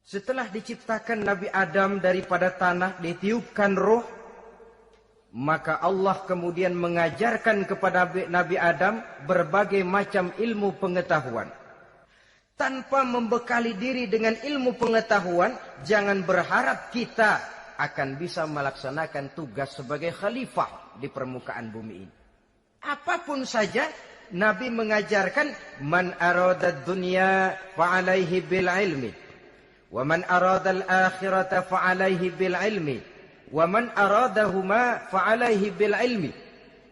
Setelah diciptakan Nabi Adam daripada tanah, ditiupkan roh, maka Allah kemudian mengajarkan kepada Nabi Adam berbagai macam ilmu pengetahuan. Tanpa membekali diri dengan ilmu pengetahuan, jangan berharap kita akan bisa melaksanakan tugas sebagai khalifah di permukaan bumi ini. Apapun saja, Nabi mengajarkan, man aradad dunya fa'alaihi bil ilmi, wa man aradal akhirata fa'alaihi bil ilmi, wa man aradahuma fa'alaihi bil ilmi.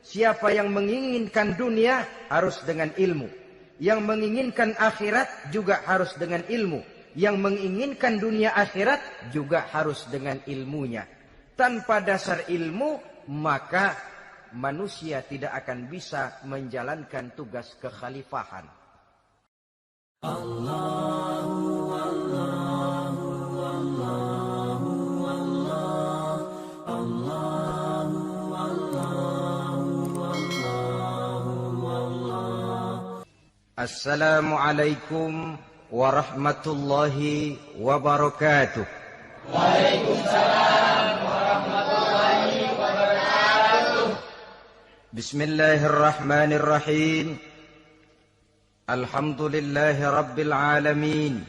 Siapa yang menginginkan dunia harus dengan ilmu, yang menginginkan akhirat juga harus dengan ilmu, yang menginginkan dunia akhirat juga harus dengan ilmunya. Tanpa dasar ilmu, maka manusia tidak akan bisa menjalankan tugas kekhalifahan. Allahu Allahu Allahu Allah, Allahu Allahu Allahu Allah. Assalamualaikum warahmatullahi wabarakatuh. Waalaikumsalam warahmatullahi wabarakatuh. Bismillahirrahmanirrahim. Alhamdulillahi rabbil alamin.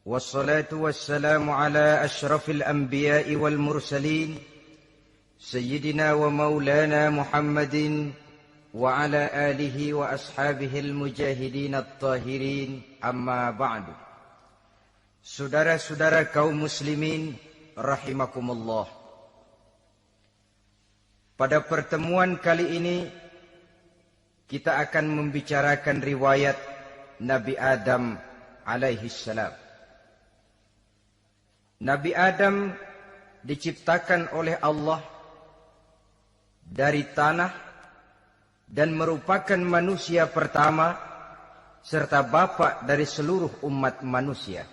Wassalatu wassalamu ala ashrafil anbiya'i wal mursalin, sayyidina wa maulana Muhammadin wa ala alihi wa ashabihil mujahidin at-tahirin, amma ba'du. Saudara-saudara kaum muslimin rahimakumullah. Pada pertemuan kali ini kita akan membicarakan riwayat Nabi Adam alaihi salam. Nabi Adam diciptakan oleh Allah dari tanah dan merupakan manusia pertama serta bapa dari seluruh umat manusia.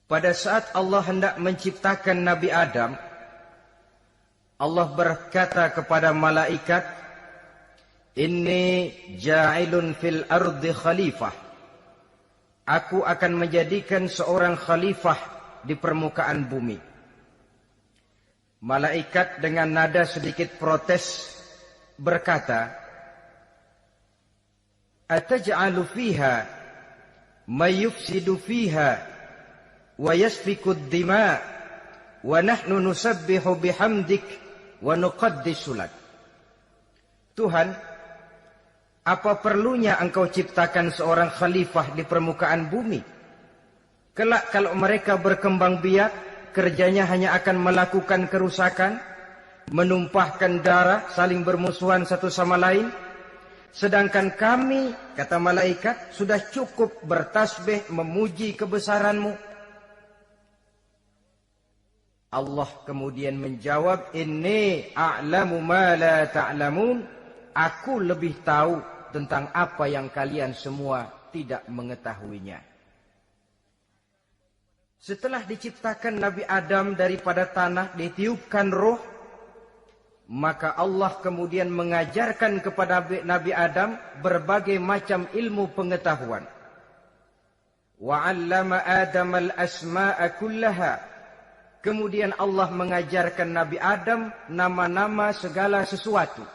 Pada saat Allah hendak menciptakan Nabi Adam, Allah berkata kepada malaikat, "Inni ja'ilun fil ardi khalifah." Aku akan menjadikan seorang khalifah di permukaan bumi. Malaikat dengan nada sedikit protes berkata, "Ataj'alu fiha may yufsidu fiha wa yasfiku ad-dima wa nahnu nusabbihu bihamdik wa nuqaddisu lak." Tuhan, apa perlunya engkau ciptakan seorang khalifah di permukaan bumi? Kelak kalau mereka berkembang biak, kerjanya hanya akan melakukan kerusakan, menumpahkan darah, saling bermusuhan satu sama lain. Sedangkan kami, kata malaikat, sudah cukup bertasbih memuji kebesaranmu. Allah kemudian menjawab, "Inni a'lamu ma la ta'lamun." Aku lebih tahu tentang apa yang kalian semua tidak mengetahuinya. Setelah diciptakan Nabi Adam daripada tanah, ditiupkan roh, maka Allah kemudian mengajarkan kepada Nabi Adam berbagai macam ilmu pengetahuan. Wa 'allama Adam al-asma'a kullaha. Kemudian Allah mengajarkan Nabi Adam nama-nama segala sesuatu.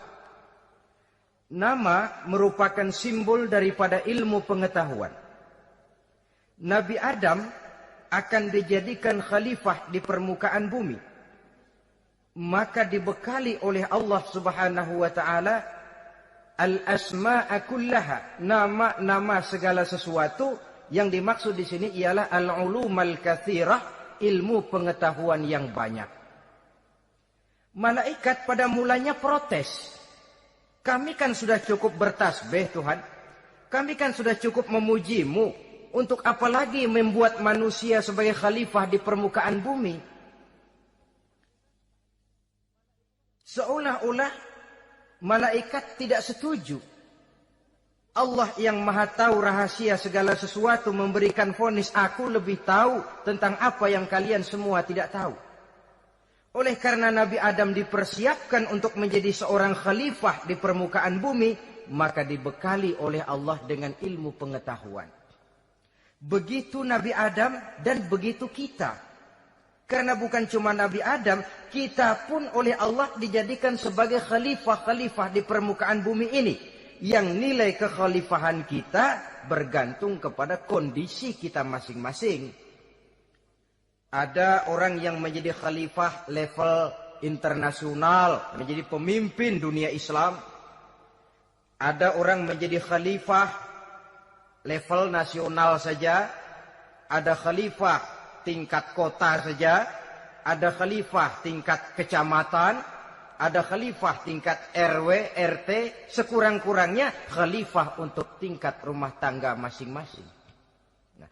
Nama merupakan simbol daripada ilmu pengetahuan. Nabi Adam akan dijadikan khalifah di permukaan bumi. Maka dibekali oleh Allah Subhanahu wa taala al-asma'a kullaha, nama-nama segala sesuatu. Yang dimaksud di sini ialah al-ulumal katsirah, ilmu pengetahuan yang banyak. Malaikat pada mulanya protes. Kami kan sudah cukup bertasbih Tuhan. Kami kan sudah cukup memujimu. Untuk apa lagi membuat manusia sebagai khalifah di permukaan bumi? Seolah-olah malaikat tidak setuju. Allah yang maha tahu rahasia segala sesuatu memberikan vonis, aku lebih tahu tentang apa yang kalian semua tidak tahu. Oleh karena Nabi Adam dipersiapkan untuk menjadi seorang khalifah di permukaan bumi, maka dibekali oleh Allah dengan ilmu pengetahuan. Begitu Nabi Adam dan begitu kita. Karena bukan cuma Nabi Adam, kita pun oleh Allah dijadikan sebagai khalifah-khalifah di permukaan bumi ini. Yang nilai kekhalifahan kita bergantung kepada kondisi kita masing-masing. Ada orang yang menjadi khalifah level internasional, menjadi pemimpin dunia Islam. Ada orang menjadi khalifah level nasional saja. Ada khalifah tingkat kota saja. Ada khalifah tingkat kecamatan. Ada khalifah tingkat RW, RT. Sekurang-kurangnya khalifah untuk tingkat rumah tangga masing-masing. Nah,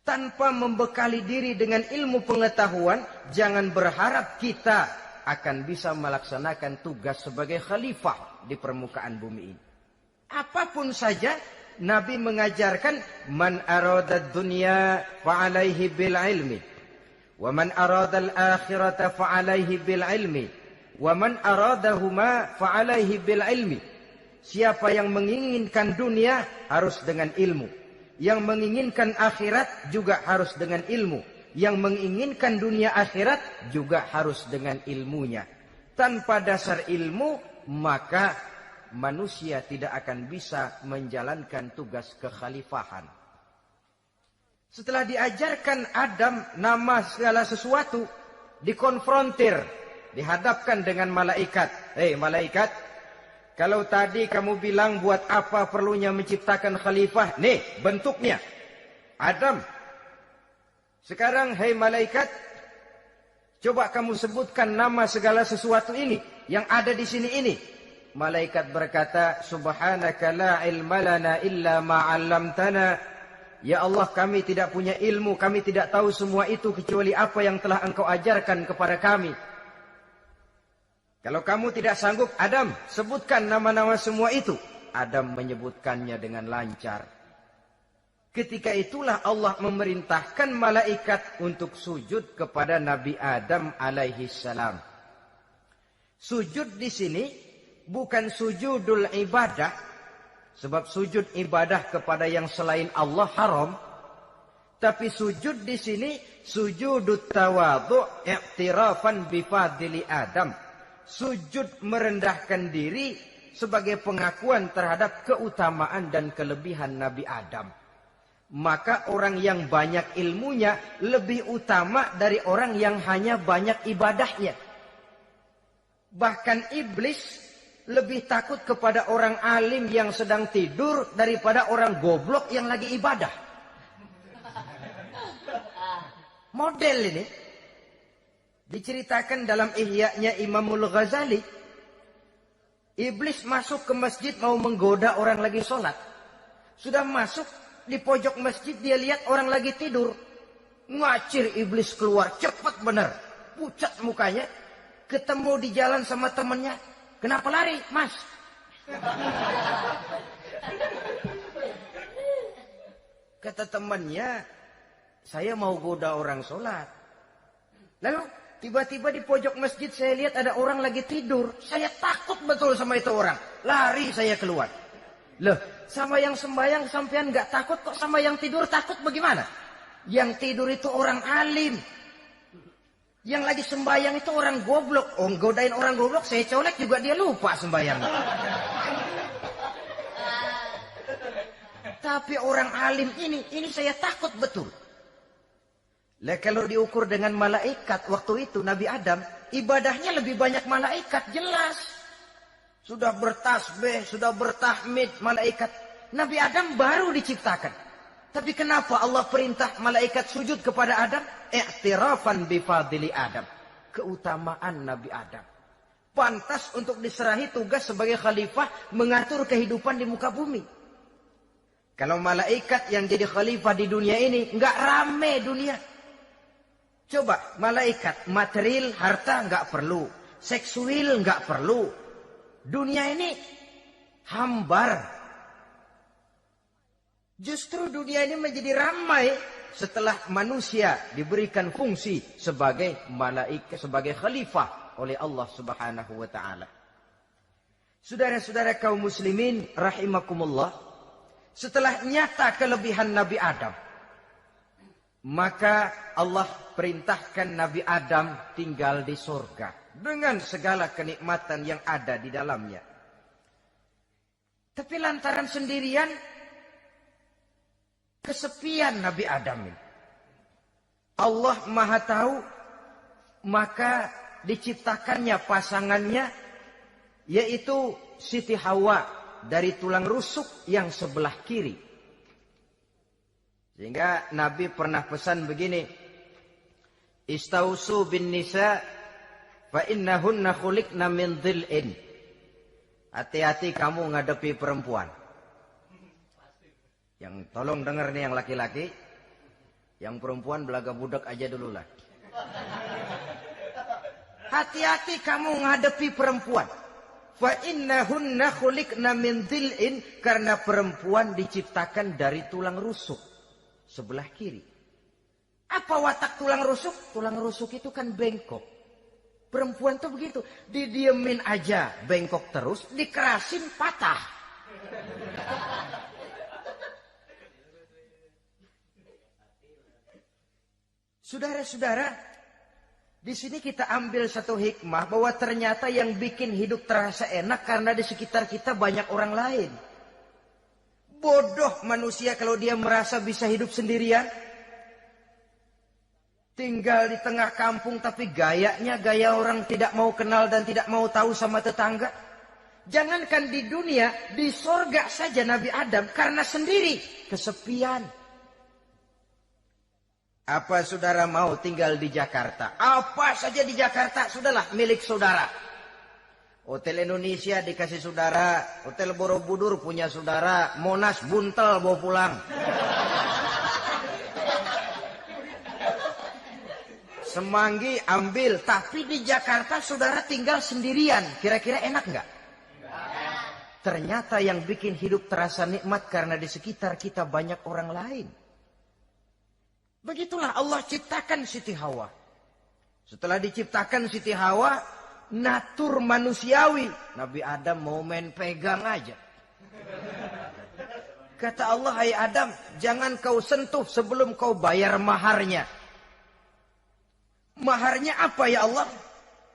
tanpa membekali diri dengan ilmu pengetahuan, jangan berharap kita akan bisa melaksanakan tugas sebagai khalifah di permukaan bumi ini. Apapun saja, Nabi mengajarkan man aradad dunya fa'alaihi bil ilmi wa man aradal akhirata fa'alaihi bil ilmi wa man aradahuma fa'alaihi bil ilmi. Siapa yang menginginkan dunia harus dengan ilmu. Yang menginginkan akhirat juga harus dengan ilmu. Yang menginginkan dunia akhirat juga harus dengan ilmunya. Tanpa dasar ilmu, maka manusia tidak akan bisa menjalankan tugas kekhalifahan. Setelah diajarkan Adam nama segala sesuatu, dikonfrontir, dihadapkan dengan malaikat. Hei malaikat, kalau tadi kamu bilang buat apa perlunya menciptakan khalifah? Nih bentuknya. Adam. Sekarang hei malaikat, coba kamu sebutkan nama segala sesuatu ini yang ada di sini ini. Malaikat berkata, subhanaka la ilma lana illa ma 'allamtana. Ya Allah, kami tidak punya ilmu, kami tidak tahu semua itu kecuali apa yang telah Engkau ajarkan kepada kami. Kalau kamu tidak sanggup, Adam, sebutkan nama-nama semua itu. Adam menyebutkannya dengan lancar. Ketika itulah Allah memerintahkan malaikat untuk sujud kepada Nabi Adam alaihi salam. Sujud di sini bukan sujudul ibadah, sebab sujud ibadah kepada yang selain Allah haram. Tapi sujud di sini sujudut tawadhu' i'tirafan bi fadli Adam. Sujud merendahkan diri sebagai pengakuan terhadap keutamaan dan kelebihan Nabi Adam. Maka orang yang banyak ilmunya lebih utama dari orang yang hanya banyak ibadahnya. Bahkan iblis lebih takut kepada orang alim yang sedang tidur daripada orang goblok yang lagi ibadah. Model ini diceritakan dalam Ihya-nya Imamul Ghazali. Iblis masuk ke masjid mau menggoda orang lagi sholat. Sudah masuk di pojok masjid, dia lihat orang lagi tidur. Ngacir iblis keluar, cepat benar. Pucat mukanya. Ketemu di jalan sama temannya. Kenapa lari, Mas? Kata temannya, saya mau goda orang sholat. Lalu tiba-tiba di pojok masjid saya lihat ada orang lagi tidur. Saya takut betul sama itu orang. Lari saya keluar. Loh, sama yang sembahyang sampean nggak takut, kok sama yang tidur takut bagaimana? Yang tidur itu orang alim. Yang lagi sembahyang itu orang goblok. Oh, godain orang goblok, saya colek juga dia lupa sembahyang. Tapi orang alim ini saya takut betul. Lah kalau diukur dengan malaikat waktu itu Nabi Adam, ibadahnya lebih banyak malaikat, jelas. Sudah bertasbih, sudah bertahmid malaikat. Nabi Adam baru diciptakan. Tapi kenapa Allah perintah malaikat sujud kepada Adam? I'tirafan bi fadli Adam. Keutamaan Nabi Adam. Pantas untuk diserahi tugas sebagai khalifah mengatur kehidupan di muka bumi. Kalau malaikat yang jadi khalifah di dunia ini, nggak rame dunia. Coba, malaikat, material, harta nggak perlu. Seksual nggak perlu. Dunia ini hambar. Justru dunia ini menjadi ramai setelah manusia diberikan fungsi sebagai malaikat, sebagai khalifah oleh Allah Subhanahu wa taala. Saudara-saudara kaum muslimin rahimakumullah, setelah nyata kelebihan Nabi Adam, Maka Allah perintahkan Nabi Adam tinggal di surga dengan segala kenikmatan yang ada di dalamnya. Tapi lantaran sendirian, kesepian Nabi Adam ini. Allah Maha Tahu, maka diciptakannya pasangannya, yaitu Siti Hawa dari tulang rusuk yang sebelah kiri. Sehingga Nabi pernah pesan begini, Istausu bin nisa fa innahunna khuliqna min dhil'in. Hati-hati kamu ngadepi perempuan. Yang tolong dengar nih yang laki-laki, yang perempuan belaga budak aja dulu lah. Hati-hati kamu ngadepi perempuan. Fa innahunna khuliqna min dhil'in, karena perempuan diciptakan dari tulang rusuk sebelah kiri. Apa watak tulang rusuk? Tulang rusuk itu kan bengkok. Perempuan tuh begitu, didiemin aja bengkok terus, dikerasin patah. Saudara-saudara, di sini kita ambil satu hikmah bahwa ternyata yang bikin hidup terasa enak karena di sekitar kita banyak orang lain. Bodoh manusia kalau dia merasa bisa hidup sendirian. Tinggal di tengah kampung tapi gayanya gaya orang tidak mau kenal dan tidak mau tahu sama tetangga. Jangankan di dunia, di sorga saja Nabi Adam karena sendiri, kesepian. Apa saudara mau tinggal di Jakarta? Apa saja di Jakarta, sudahlah milik saudara. Hotel Indonesia dikasih saudara, Hotel Borobudur punya saudara, Monas buntel bawa pulang. Semanggi ambil, tapi di Jakarta saudara tinggal sendirian. Kira-kira enak nggak? Ternyata yang bikin hidup terasa nikmat karena di sekitar kita banyak orang lain. Begitulah Allah ciptakan Siti Hawa. Setelah diciptakan Siti Hawa, natur manusiawi. Nabi Adam mau main pegang aja. Kata Allah, hai Adam, jangan kau sentuh sebelum kau bayar maharnya. Maharnya apa ya Allah?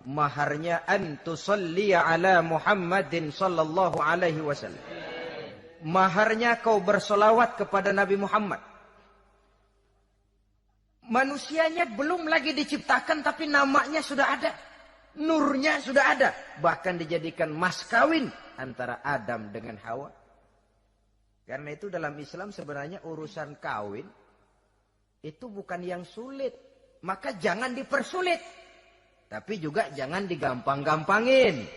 Maharnya antusalliya ala Muhammadin sallallahu alaihi wasallam. Maharnya kau bersolawat kepada Nabi Muhammad. Manusianya belum lagi diciptakan tapi namanya sudah ada. Nurnya sudah ada. Bahkan dijadikan mas kawin antara Adam dengan Hawa. Karena itu dalam Islam sebenarnya urusan kawin itu bukan yang sulit. Maka jangan dipersulit. Tapi juga jangan digampang-gampangin.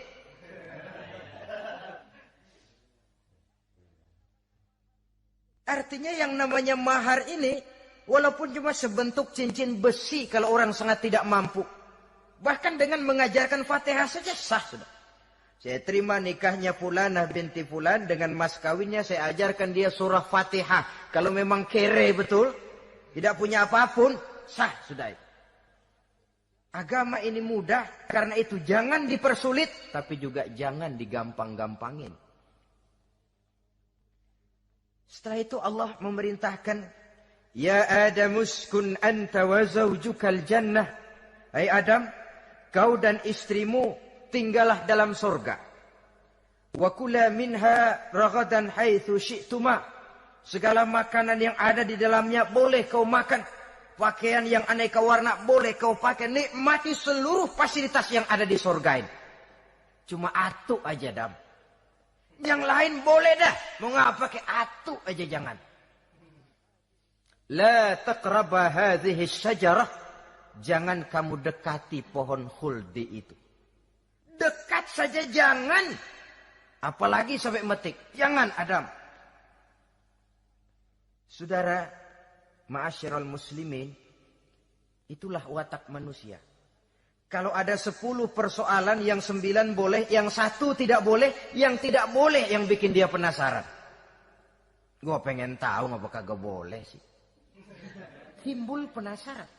Artinya yang namanya mahar ini, walaupun cuma sebentuk cincin besi kalau orang sangat tidak mampu. Bahkan dengan mengajarkan Fatihah saja sah sudah. Saya terima nikahnya Fulanah binti Fulan, dengan mas kawinnya saya ajarkan dia surah Fatihah. Kalau memang kere betul, tidak punya apapun, sah sudah itu. Agama ini mudah, karena itu jangan dipersulit, tapi juga jangan digampang-gampangin. Setelah itu Allah memerintahkan, Ya Adam uskun anta wa zawjukal jannah. Hai Adam, kau dan istrimu tinggallah dalam surga. Wa kula minha ragadan haitsu syi'tuma. Segala makanan yang ada di dalamnya boleh kau makan. Pakaian yang aneka warna boleh kau pakai. Nikmati seluruh fasilitas yang ada di surga ini. Cuma atu aja Adam. Yang lain boleh dah. Mau ngapa pakai atu aja jangan. La taqraba hadhihi syajarah. Jangan kamu dekati pohon khuldi itu. Dekat saja jangan. Apalagi sampai metik. Jangan Adam. Saudara, ma'asyiral muslimin, itulah watak manusia. Kalau ada 10 persoalan, yang 9 boleh, yang 1 tidak boleh, yang tidak boleh yang bikin dia penasaran. Gue pengen tahu ngapa kagak boleh sih. Timbul penasaran.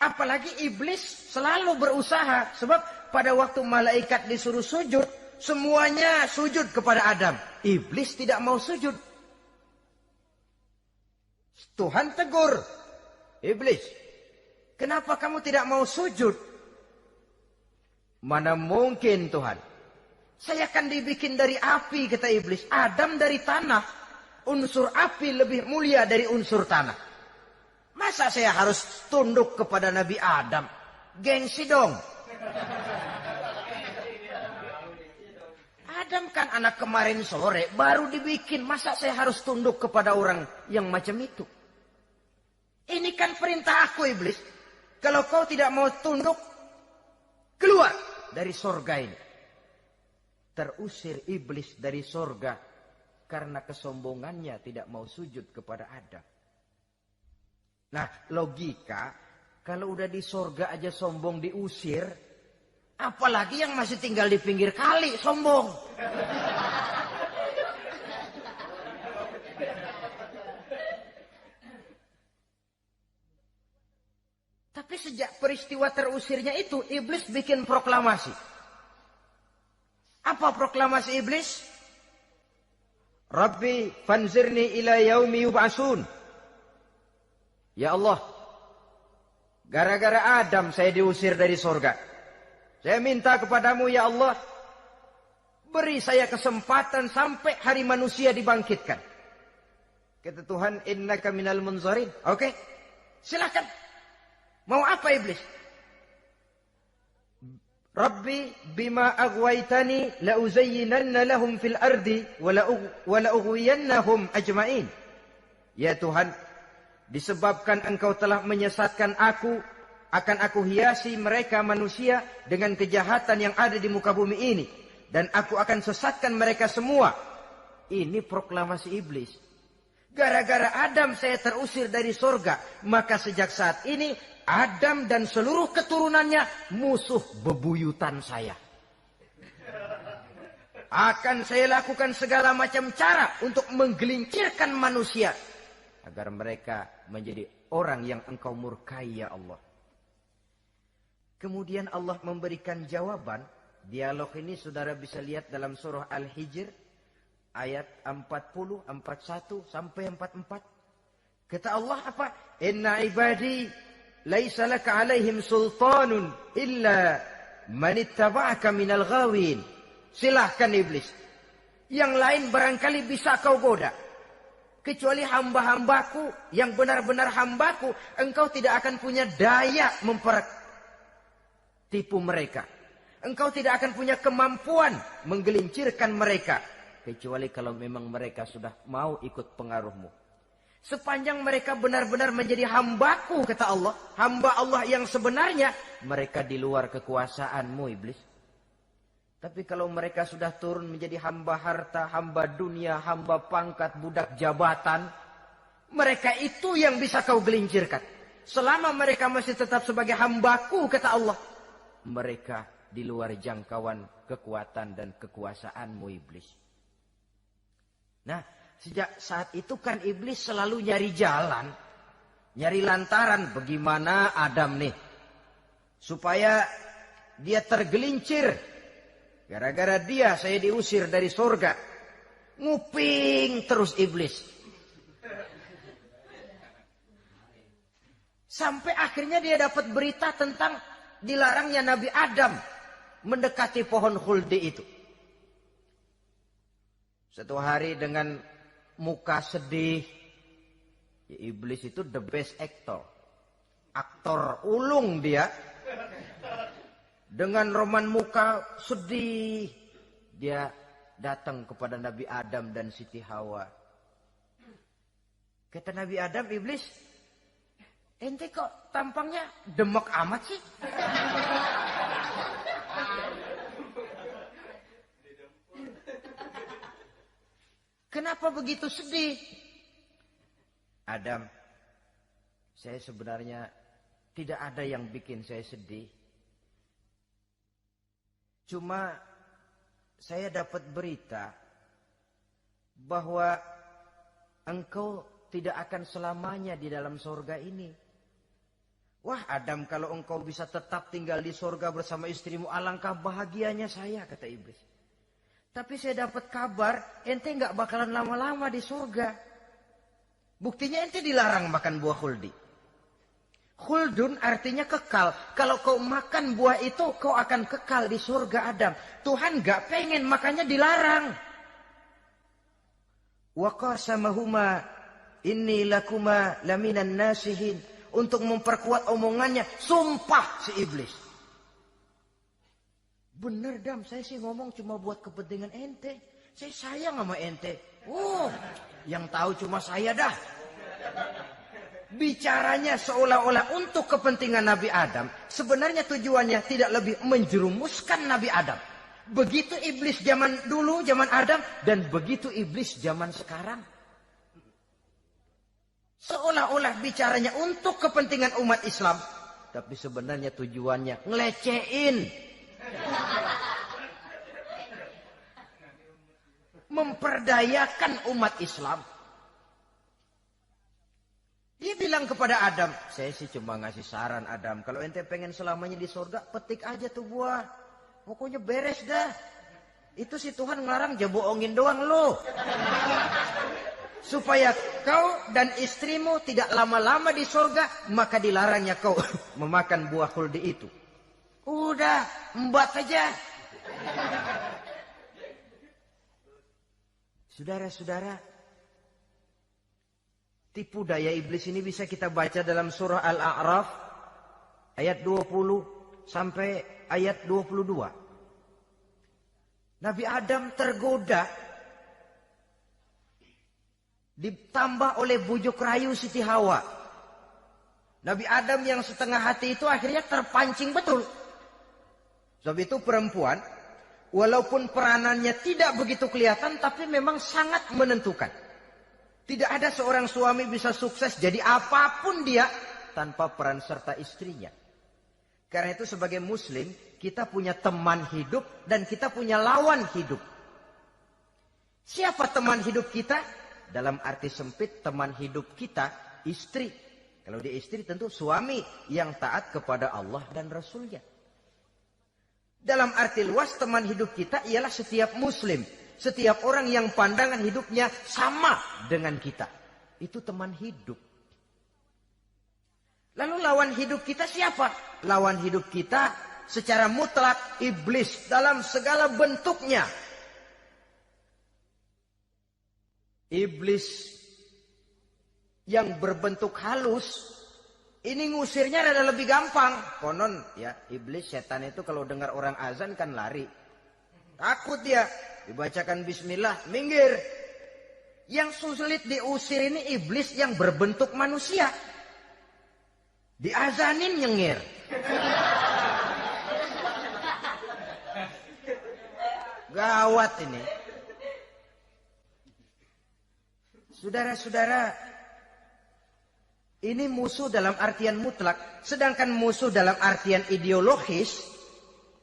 Apalagi iblis selalu berusaha. Sebab pada waktu malaikat disuruh sujud, semuanya sujud kepada Adam. Iblis tidak mau sujud. Tuhan tegur, iblis, kenapa kamu tidak mau sujud? Mana mungkin Tuhan, saya kan dibikin dari api, kata iblis. Adam dari tanah, unsur api lebih mulia dari unsur tanah. Masa saya harus tunduk kepada Nabi Adam? Gengsi dong. Adam kan anak kemarin sore, baru dibikin. Masa saya harus tunduk kepada orang yang macam itu? Ini kan perintah aku, iblis. Kalau kau tidak mau tunduk, keluar dari sorga ini. Terusir iblis dari sorga karena kesombongannya tidak mau sujud kepada Adam. Nah, logika, kalau udah di sorga aja sombong diusir, apalagi yang masih tinggal di pinggir kali sombong. Tapi sejak peristiwa terusirnya itu, iblis bikin proklamasi. Apa proklamasi iblis? Rabbi fanzirni ila yaumi yub'asun. Ya Allah, gara-gara Adam saya diusir dari sorga. Saya minta kepadamu ya Allah, beri saya kesempatan sampai hari manusia dibangkitkan. Kata Tuhan, innaka minal munzarin. Oke, silakan. Mau apa iblis? Rabbi bima aghwaytani la uzayyinanna lahum fil ardi wa la ughwiyannahum ajma'in. Ya Tuhan, disebabkan engkau telah menyesatkan aku, akan aku hiasi mereka manusia dengan kejahatan yang ada di muka bumi ini, dan aku akan sesatkan mereka semua. Ini proklamasi iblis. Gara-gara Adam saya terusir dari sorga, maka sejak saat ini Adam dan seluruh keturunannya musuh bebuyutan saya. Akan saya lakukan segala macam cara untuk menggelincirkan manusia agar mereka menjadi orang yang engkau murkai ya Allah. Kemudian Allah memberikan jawaban. Dialog ini saudara bisa lihat dalam surah Al-Hijr ayat 40, 41 sampai 44. Kata Allah apa? Inna ibadi laisa laka alaihim sultanun illa man ittaba'aka minal ghawin. Silahkan iblis. Yang lain barangkali bisa kau goda. Kecuali hamba-hambaku yang benar-benar hambaku, engkau tidak akan punya daya mempertipu mereka. Engkau tidak akan punya kemampuan menggelincirkan mereka. Kecuali kalau memang mereka sudah mau ikut pengaruhmu. Sepanjang mereka benar-benar menjadi hambaku, kata Allah. Hamba Allah yang sebenarnya, mereka di luar kekuasaanmu, iblis. Tapi kalau mereka sudah turun menjadi hamba harta, hamba dunia, hamba pangkat, budak jabatan, mereka itu yang bisa kau gelincirkan. Selama mereka masih tetap sebagai hambaku, kata Allah, mereka di luar jangkauan kekuatan dan kekuasaanmu, iblis. Nah, sejak saat itu kan iblis selalu nyari jalan, nyari lantaran bagaimana Adam nih supaya dia tergelincir. Gara-gara dia saya diusir dari surga. Nguping terus iblis. Sampai akhirnya dia dapat berita tentang dilarangnya Nabi Adam mendekati pohon khuldi itu. Satu hari dengan muka sedih. Ya, iblis itu the best actor. Aktor ulung dia. Dengan roman muka sedih. Dia datang kepada Nabi Adam dan Siti Hawa. Kata Nabi Adam, iblis, ente kok tampangnya demek amat sih? Kenapa begitu sedih? Adam, saya sebenarnya tidak ada yang bikin saya sedih. Cuma saya dapat berita bahwa engkau tidak akan selamanya di dalam surga ini. Wah Adam, kalau engkau bisa tetap tinggal di surga bersama istrimu, alangkah bahagianya saya, kata iblis. Tapi saya dapat kabar, ente nggak bakalan lama-lama di surga. Buktinya ente dilarang makan buah khuldi. Khuldun artinya kekal. Kalau kau makan buah itu, kau akan kekal di surga Adam. Tuhan gak pengen, makanya dilarang. Wa qasamahuma inni lakuma laminan nasihin. Untuk memperkuat omongannya, sumpah si iblis. Bener Dam, saya sih ngomong cuma buat kepentingan ente. Saya sayang sama ente. Yang tahu cuma saya dah. Bicaranya seolah-olah untuk kepentingan Nabi Adam. Sebenarnya tujuannya tidak lebih menjerumuskan Nabi Adam. Begitu iblis zaman dulu, zaman Adam. Dan begitu iblis zaman sekarang. Seolah-olah bicaranya untuk kepentingan umat Islam. Tapi sebenarnya tujuannya ngelecehin. Memperdayakan umat Islam. Dia bilang kepada Adam, saya sih cuma ngasih saran Adam. Kalau ente pengen selamanya di surga, petik aja tuh buah. Pokoknya beres dah. Itu si Tuhan ngelarang, bohongin doang lo. Supaya kau dan istrimu tidak lama-lama di surga, maka dilarangnya kau memakan buah khuldi itu. Udah, embat aja. Saudara-saudara, tipu daya iblis ini bisa kita baca dalam surah Al-A'raf ayat 20 sampai ayat 22. Nabi Adam tergoda, ditambah oleh bujuk rayu Siti Hawa. Nabi Adam yang setengah hati itu akhirnya terpancing betul. Sebab itu perempuan, walaupun peranannya tidak begitu kelihatan, tapi memang sangat menentukan. Tidak ada seorang suami bisa sukses jadi apapun dia tanpa peran serta istrinya. Karena itu sebagai muslim, kita punya teman hidup dan kita punya lawan hidup. Siapa teman hidup kita? Dalam arti sempit, teman hidup kita istri. Kalau dia istri tentu suami yang taat kepada Allah dan Rasulnya. Dalam arti luas, teman hidup kita ialah setiap muslim. Setiap orang yang pandangan hidupnya sama dengan kita. Itu teman hidup. Lalu lawan hidup kita siapa? Lawan hidup kita secara mutlak iblis dalam segala bentuknya. Iblis yang berbentuk halus, ini ngusirnya ada lebih gampang. Konon ya, iblis setan itu kalau dengar orang azan kan lari. Takut dia. Dibacakan bismillah, minggir. Yang sulit diusir ini iblis yang berbentuk manusia. Diazanin nyengir. Gawat ini. Saudara-saudara, ini musuh dalam artian mutlak. Sedangkan musuh dalam artian ideologis,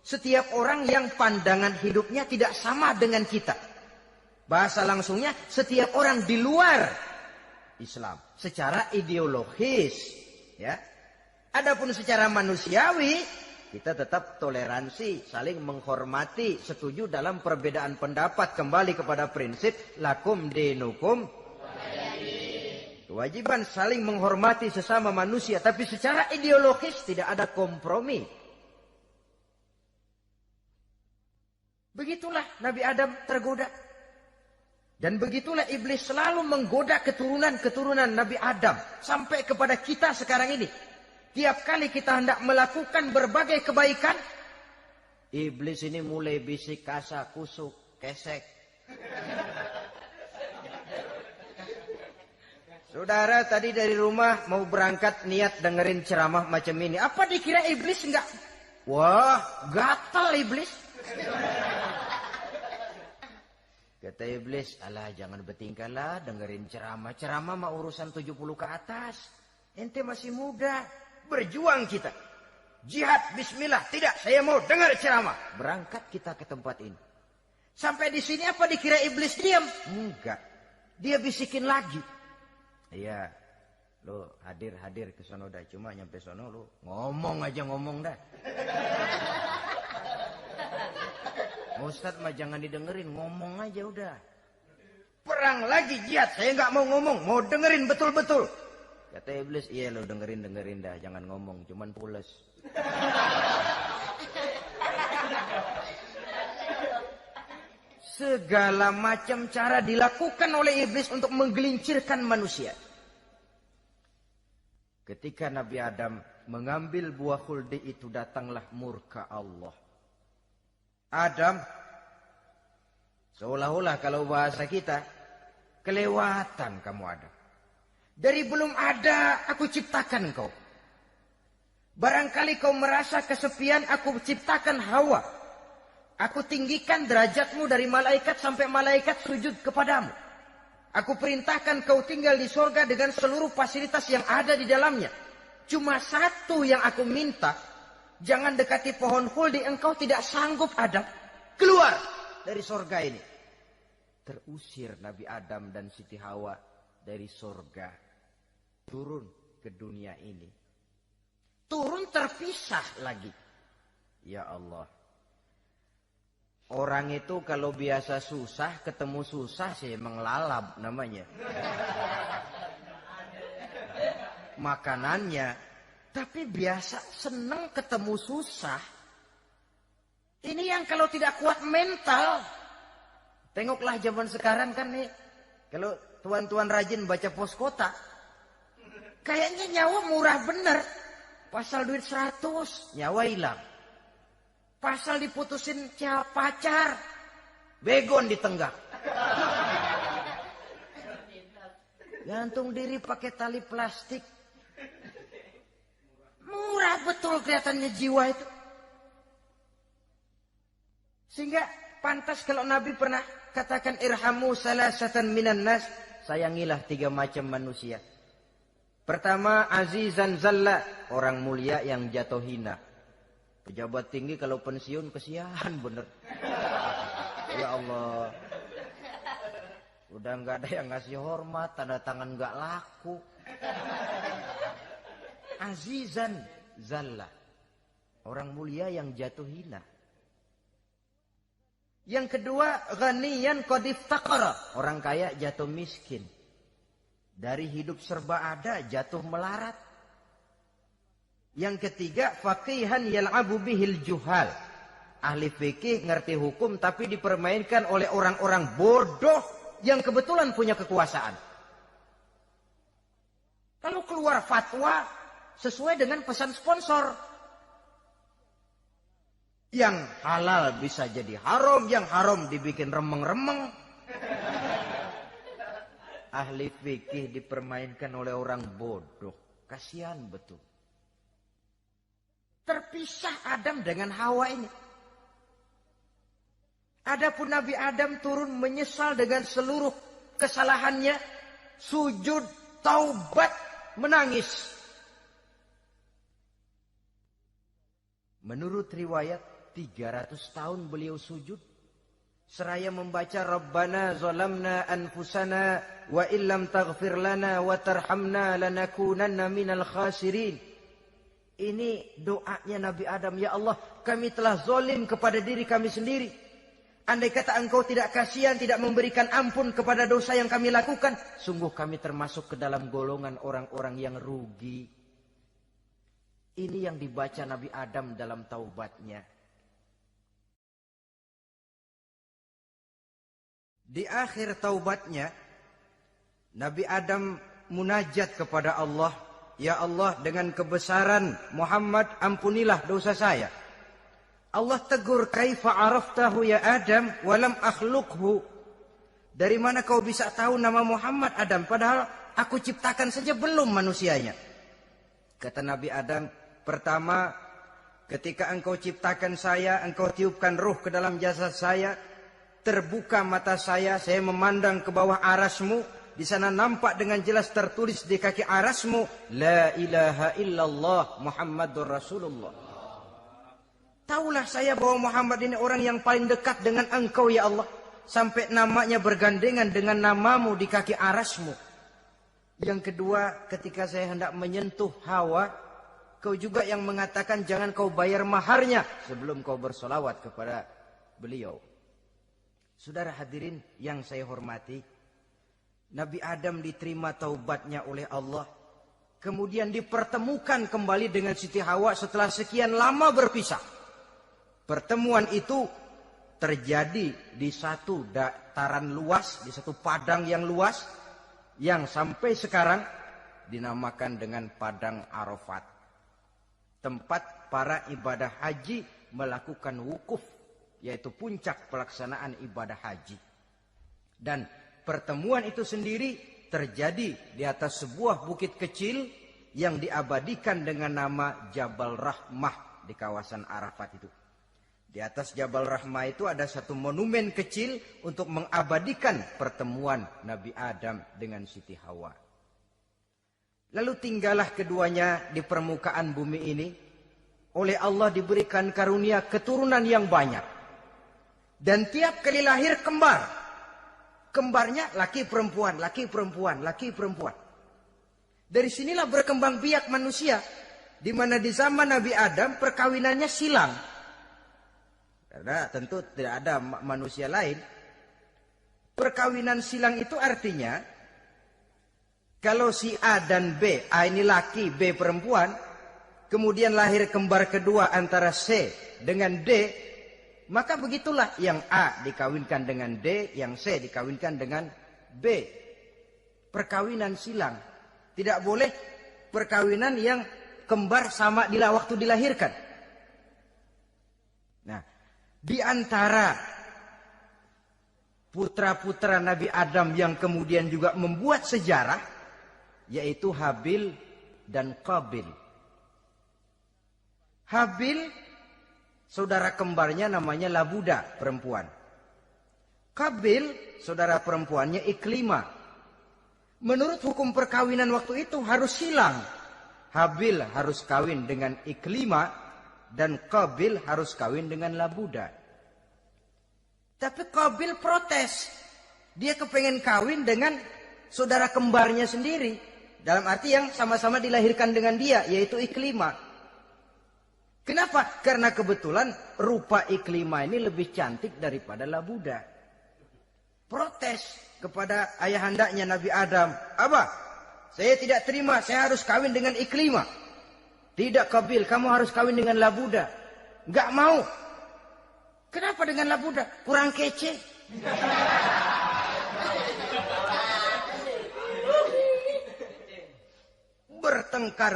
setiap orang yang pandangan hidupnya tidak sama dengan kita. Bahasa langsungnya, setiap orang di luar Islam. Secara ideologis. Ya. Adapun secara manusiawi, kita tetap toleransi, saling menghormati, setuju dalam perbedaan pendapat. Kembali kepada prinsip, lakum dinukum. Kewajiban saling menghormati sesama manusia. Tapi secara ideologis tidak ada kompromi. Begitulah Nabi Adam tergoda. Dan begitulah iblis selalu menggoda keturunan-keturunan Nabi Adam. Sampai kepada kita sekarang ini. Tiap kali kita hendak melakukan berbagai kebaikan, iblis ini mulai bisik, kasar, kusuk, kesek. Saudara tadi dari rumah mau berangkat niat dengerin ceramah macam ini. Apa dikira iblis enggak? Wah, gatal iblis. Kata iblis, alah jangan bertingkahlah dengerin ceramah. Ceramah mah urusan 70 ke atas. Ente masih muda. Berjuang kita. Jihad, bismillah. Tidak, saya mau dengar ceramah. Berangkat kita ke tempat ini. Sampai di sini apa dikira iblis diam? Enggak. Dia bisikin lagi. Iya. Lo hadir ke sono dah. Cuma nyampe sono lo ngomong aja ngomong dah. Ustadz mah jangan didengerin, ngomong aja udah. Perang lagi, jihad. Saya nggak mau ngomong, mau dengerin betul-betul. Kata iblis, iya lo dengerin dah, jangan ngomong, cuman pules. Segala macam cara dilakukan oleh iblis untuk menggelincirkan manusia. Ketika Nabi Adam mengambil buah khuldi itu, datanglah murka Allah. Adam, seolah-olah kalau bahasa kita, kelewatan kamu Adam. Dari belum ada aku ciptakan kau. Barangkali kau merasa kesepian, aku ciptakan Hawa. Aku tinggikan derajatmu dari malaikat sampai malaikat sujud kepadamu. Aku perintahkan kau tinggal di surga dengan seluruh fasilitas yang ada di dalamnya. Cuma satu yang aku minta, jangan dekati pohon khuldi, engkau tidak sanggup Adam. Keluar dari surga ini. Terusir Nabi Adam dan Siti Hawa dari surga. Turun ke dunia ini. Turun terpisah lagi. Ya Allah. Orang itu kalau biasa susah, ketemu susah sih menglalap namanya. Makanannya. Tapi biasa senang ketemu susah. Ini yang kalau tidak kuat mental. Tengoklah zaman sekarang kan nih. Kalau tuan-tuan rajin baca pos kota. Kayaknya nyawa murah bener. Pasal duit 100, nyawa hilang. Pasal diputusin pacar, begon ditenggak. Gantung diri pakai tali plastik. Murah betul kelihatannya jiwa itu. Sehingga pantas kalau Nabi pernah katakan irhamu salasatan minan nas, sayangilah 3 macam manusia. Pertama, azizan zalla, orang mulia yang jatuh hina. Pejabat tinggi kalau pensiun kesian bener. Ya Allah. Udah nggak ada yang ngasih hormat, tanda tangan nggak laku. Azizan zalla. Orang mulia yang jatuh hina. Yang kedua, ghaniyan qad iftaqara. Orang kaya jatuh miskin. Dari hidup serba ada jatuh melarat. Yang ketiga, faqihan yal'abu bihil juhal. Ahli fikih ngerti hukum tapi dipermainkan oleh orang-orang bodoh yang kebetulan punya kekuasaan. Kalau keluar fatwa sesuai dengan pesan sponsor. Yang halal bisa jadi haram, yang haram dibikin remeng-remeng. Ahli fikih dipermainkan oleh orang bodoh. Kasihan betul. Terpisah Adam dengan Hawa ini. Adapun Nabi Adam turun menyesal dengan seluruh kesalahannya. Sujud, taubat, menangis. Menurut riwayat 300 tahun beliau sujud. Seraya membaca Rabbana zalamna anfusana wa illam taghfir lana wa tarhamna lanakunanna minal khasirin. Ini doanya Nabi Adam. Ya Allah, kami telah zalim kepada diri kami sendiri. Andai kata engkau tidak kasihan, tidak memberikan ampun kepada dosa yang kami lakukan, sungguh kami termasuk ke dalam golongan orang-orang yang rugi. Ini yang dibaca Nabi Adam dalam taubatnya. Di akhir taubatnya, Nabi Adam munajat kepada Allah. Ya Allah, dengan kebesaran Muhammad ampunilah dosa saya. Allah tegur, kaifa araftahu ya Adam walam akhluqhu. Dari mana kau bisa tahu nama Muhammad Adam padahal aku ciptakan saja belum manusianya. Kata Nabi Adam, pertama ketika engkau ciptakan saya, engkau tiupkan ruh ke dalam jasad saya, terbuka mata saya memandang ke bawah arasmu. Di sana nampak dengan jelas tertulis di kaki arasmu, La ilaha illallah Muhammadur Rasulullah. Taulah saya bahwa Muhammad ini orang yang paling dekat dengan engkau ya Allah. Sampai namanya bergandengan dengan namamu di kaki arasmu. Yang kedua, ketika saya hendak menyentuh Hawa, kau juga yang mengatakan jangan kau bayar maharnya sebelum kau bersolawat kepada beliau. Saudara hadirin yang saya hormati, Nabi Adam diterima taubatnya oleh Allah. Kemudian dipertemukan kembali dengan Siti Hawa setelah sekian lama berpisah. Pertemuan itu terjadi di satu dataran luas, di satu padang yang luas, yang sampai sekarang dinamakan dengan Padang Arafat. Tempat para ibadah haji melakukan wukuf, yaitu puncak pelaksanaan ibadah haji. Dan pertemuan itu sendiri terjadi di atas sebuah bukit kecil yang diabadikan dengan nama Jabal Rahmah di kawasan Arafat itu. Di atas Jabal Rahmah itu ada satu monumen kecil untuk mengabadikan pertemuan Nabi Adam dengan Siti Hawa. Lalu tinggallah keduanya di permukaan bumi ini. Oleh Allah diberikan karunia keturunan yang banyak. Dan tiap kali lahir kembar. Kembarnya laki perempuan, laki perempuan, laki perempuan. Dari sinilah berkembang biak manusia. Di mana di zaman Nabi Adam perkawinannya silang. Karena tentu tidak ada manusia lain. Perkawinan silang itu artinya, kalau si A dan B, A ini laki, B perempuan, kemudian lahir kembar kedua antara C dengan D, maka begitulah yang A dikawinkan dengan D, yang C dikawinkan dengan B. Perkawinan silang. Tidak boleh perkawinan yang kembar sama di waktu dilahirkan. Nah, di antara putra-putra Nabi Adam yang kemudian juga membuat sejarah, yaitu Habil dan Qabil. Habil, saudara kembarnya namanya Labuda, perempuan. Qabil, saudara perempuannya Iklimah. Menurut hukum perkawinan waktu itu harus silang. Habil harus kawin dengan Iklimah, dan Qabil harus kawin dengan Labuda. Tapi Qabil protes. Dia kepengen kawin dengan saudara kembarnya sendiri. Dalam arti yang sama-sama dilahirkan dengan dia, yaitu Iklimah. Kenapa? Karena kebetulan rupa Iklimah ini lebih cantik daripada Labuda. Protes kepada ayahandanya Nabi Adam. Abah, saya tidak terima, saya harus kawin dengan Iklimah. Tidak Qabil, kamu harus kawin dengan Labuda. Enggak mau. Kenapa dengan Labuda? Kurang kece.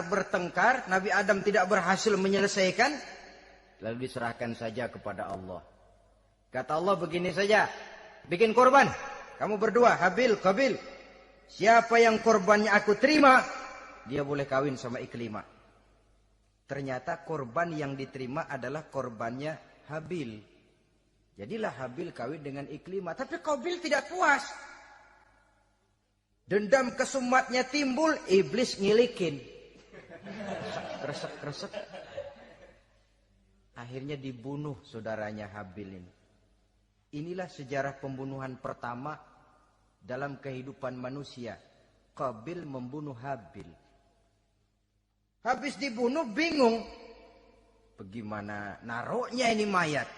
Bertengkar, Nabi Adam tidak berhasil menyelesaikan. Lalu diserahkan saja kepada Allah. Kata Allah begini saja. Bikin korban. Kamu berdua, Habil, Qabil. Siapa yang korbannya aku terima, dia boleh kawin sama Iklimah. Ternyata korban yang diterima adalah korbannya Habil. Jadilah Habil kawin dengan Iklimah. Tapi Qabil tidak puas. Dendam kesumatnya timbul, iblis ngilikin. Kresek. Akhirnya dibunuh saudaranya Habil ini. Inilah sejarah pembunuhan pertama dalam kehidupan manusia. Qabil membunuh Habil. Habis dibunuh bingung. Bagaimana naruhnya ini mayat?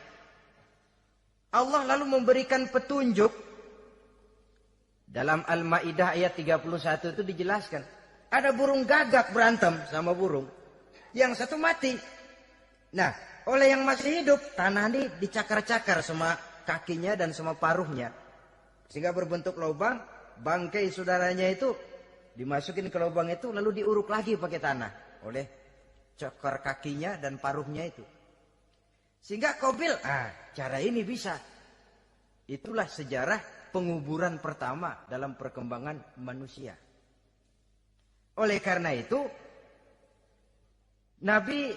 Allah lalu memberikan petunjuk. Dalam Al-Ma'idah ayat 31 itu dijelaskan. Ada burung gagak berantem sama burung. Yang satu mati. Nah, oleh yang masih hidup, tanah ini dicakar-cakar sama kakinya dan sama paruhnya. Sehingga berbentuk lubang, bangkai saudaranya itu dimasukin ke lubang itu lalu diuruk lagi pakai tanah. Oleh cakar kakinya dan paruhnya itu. Sehingga Qabil, cara ini bisa. Itulah sejarah penguburan pertama dalam perkembangan manusia. Oleh karena itu, Nabi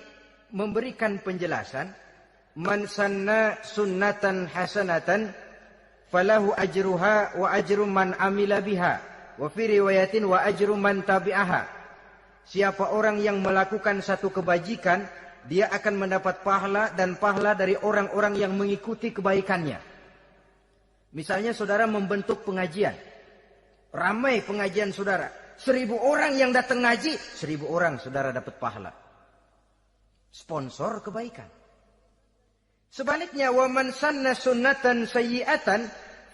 memberikan penjelasan, man sanna sunnatan hasanatan falahu ajruha wa ajru man amila biha wa fi riwayatin wa ajru man tabi'aha. Siapa orang yang melakukan satu kebajikan, dia akan mendapat pahala dan pahala dari orang-orang yang mengikuti kebaikannya. Misalnya saudara membentuk pengajian. Ramai pengajian saudara. 1000 orang yang datang ngaji, 1000 orang saudara dapat pahala. Sponsor kebaikan. Sebaliknya, wa man sanna sunnatan sayyi'atan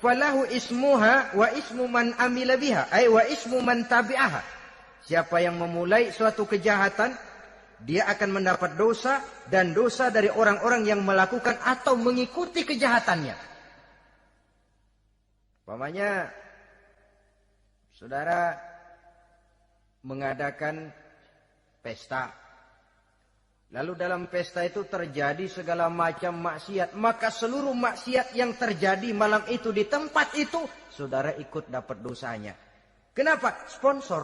falahu ismuha wa ismu man amila biha, ay wa ismu man tabi'aha. Siapa yang memulai suatu kejahatan, dia akan mendapat dosa dan dosa dari orang-orang yang melakukan atau mengikuti kejahatannya. Umpamanya saudara mengadakan pesta. Lalu dalam pesta itu terjadi segala macam maksiat. Maka seluruh maksiat yang terjadi malam itu di tempat itu, saudara ikut dapat dosanya. Kenapa? Sponsor.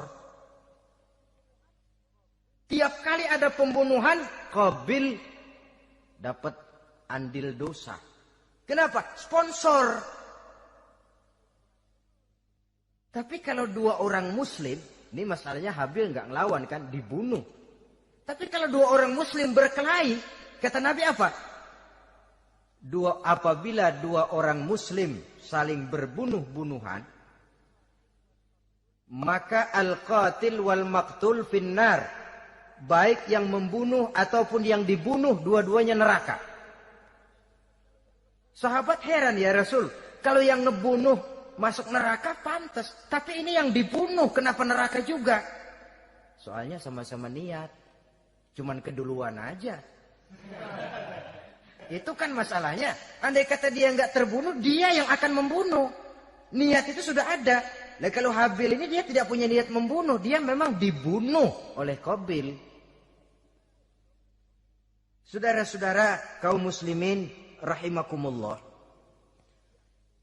Tiap kali ada pembunuhan, Qabil dapat andil dosa. Kenapa? Sponsor. Tapi kalau dua orang muslim, ini masalahnya Habil nggak ngelawan kan, dibunuh. Tapi kalau dua orang muslim berkelahi, kata Nabi apa? Apabila dua orang muslim saling berbunuh-bunuhan, maka al-qatil wal maqtul finnar. Baik yang membunuh ataupun yang dibunuh, dua-duanya neraka. Sahabat heran, ya Rasul, kalau yang ngebunuh masuk neraka pantas, tapi ini yang dibunuh kenapa neraka juga? Soalnya sama-sama niat. Cuman keduluan aja. Itu kan masalahnya. Andai kata dia nggak terbunuh, dia yang akan membunuh. Niat itu sudah ada. Nah, kalau Habil ini dia tidak punya niat membunuh. Dia memang dibunuh oleh Qabil. Saudara-saudara kaum muslimin rahimakumullah.